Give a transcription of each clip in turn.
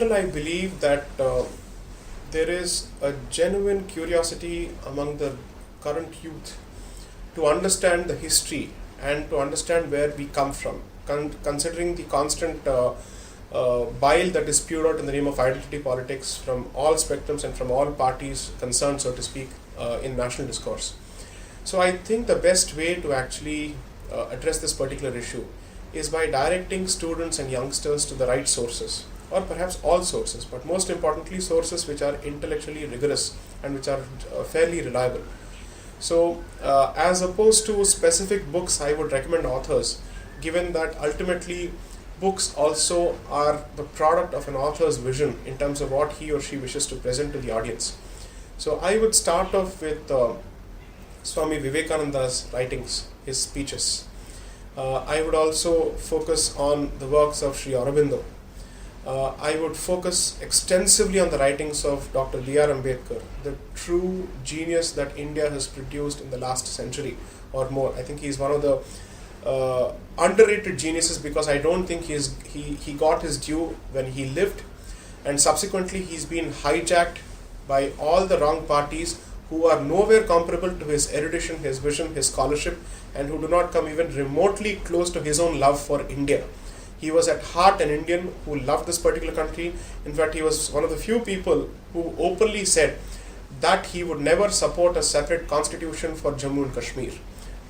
I believe that there is a genuine curiosity among the current youth to understand the history and to understand where we come from, considering the constant bile that is spewed out in the name of identity politics from all spectrums and from all parties concerned, so to speak, in national discourse. So I think the best way to actually address this particular issue is by directing students and youngsters to the right sources, or perhaps all sources, but most importantly sources which are intellectually rigorous and which are fairly reliable. So as opposed to specific books, I would recommend authors, given that ultimately books also are the product of an author's vision in terms of what he or she wishes to present to the audience. So I would start off with Swami Vivekananda's writings, his speeches. I would also focus on the works of Sri Aurobindo. I would focus extensively on the writings of Dr. B.R. Ambedkar, the true genius that India has produced in the last century or more. I think he is one of the underrated geniuses, because I don't think he got his due when he lived, and subsequently he's been hijacked by all the wrong parties who are nowhere comparable to his erudition, his vision, his scholarship, and who do not come even remotely close to his own love for India. He was at heart an Indian who loved this particular country. In fact, he was one of the few people who openly said that he would never support a separate constitution for Jammu and Kashmir.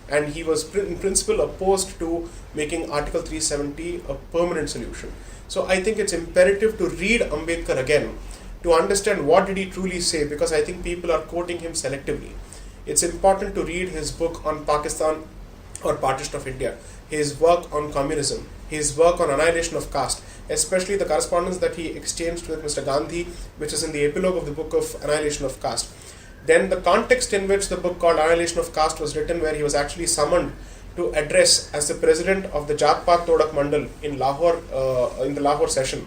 And he was in principle opposed to making Article 370 a permanent solution. So I think it's imperative to read Ambedkar again to understand what did he truly say, because I think people are quoting him selectively. It's important to read his book on Pakistan or Partition of India, his work on communism, his work on annihilation of caste, especially the correspondence that he exchanged with Mr. Gandhi, which is in the epilogue of the book of Annihilation of Caste. Then the context in which the book called Annihilation of Caste was written, where he was actually summoned to address as the president of the Jatpat Todak Mandal in Lahore, in the Lahore session.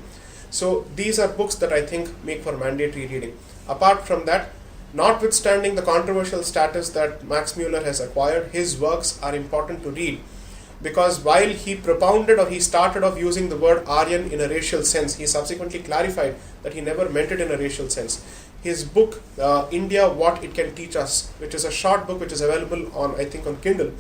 So these are books that I think make for mandatory reading. Apart from that, notwithstanding the controversial status that Max Muller has acquired, his works are important to read, because while he propounded, or he started off using the word Aryan in a racial sense, he subsequently clarified that he never meant it in a racial sense. His book, India, What It Can Teach Us, which is a short book which is available on, I think, on Kindle,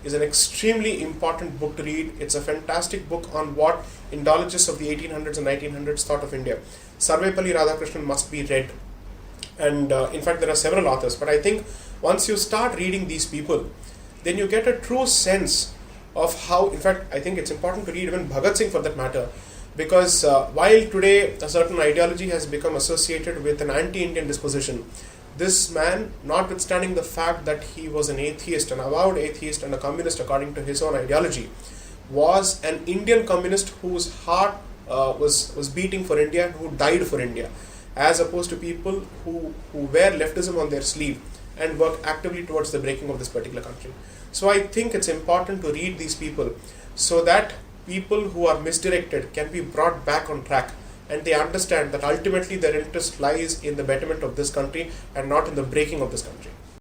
is an extremely important book to read. It's a fantastic book on what Indologists of the 1800s and 1900s thought of India. Sarvepalli Radhakrishnan must be read. And in fact, there are several authors. But I think once you start reading these people, then you get a true sense of how, in fact, I think it's important to read even Bhagat Singh for that matter, because while today a certain ideology has become associated with an anti-Indian disposition, this man, notwithstanding the fact that he was an atheist, an avowed atheist and a communist according to his own ideology, was an Indian communist whose heart was beating for India and who died for India, as opposed to people who wear leftism on their sleeve and work actively towards the breaking of this particular country. So I think it's important to read these people so that people who are misdirected can be brought back on track, and they understand that ultimately their interest lies in the betterment of this country and not in the breaking of this country.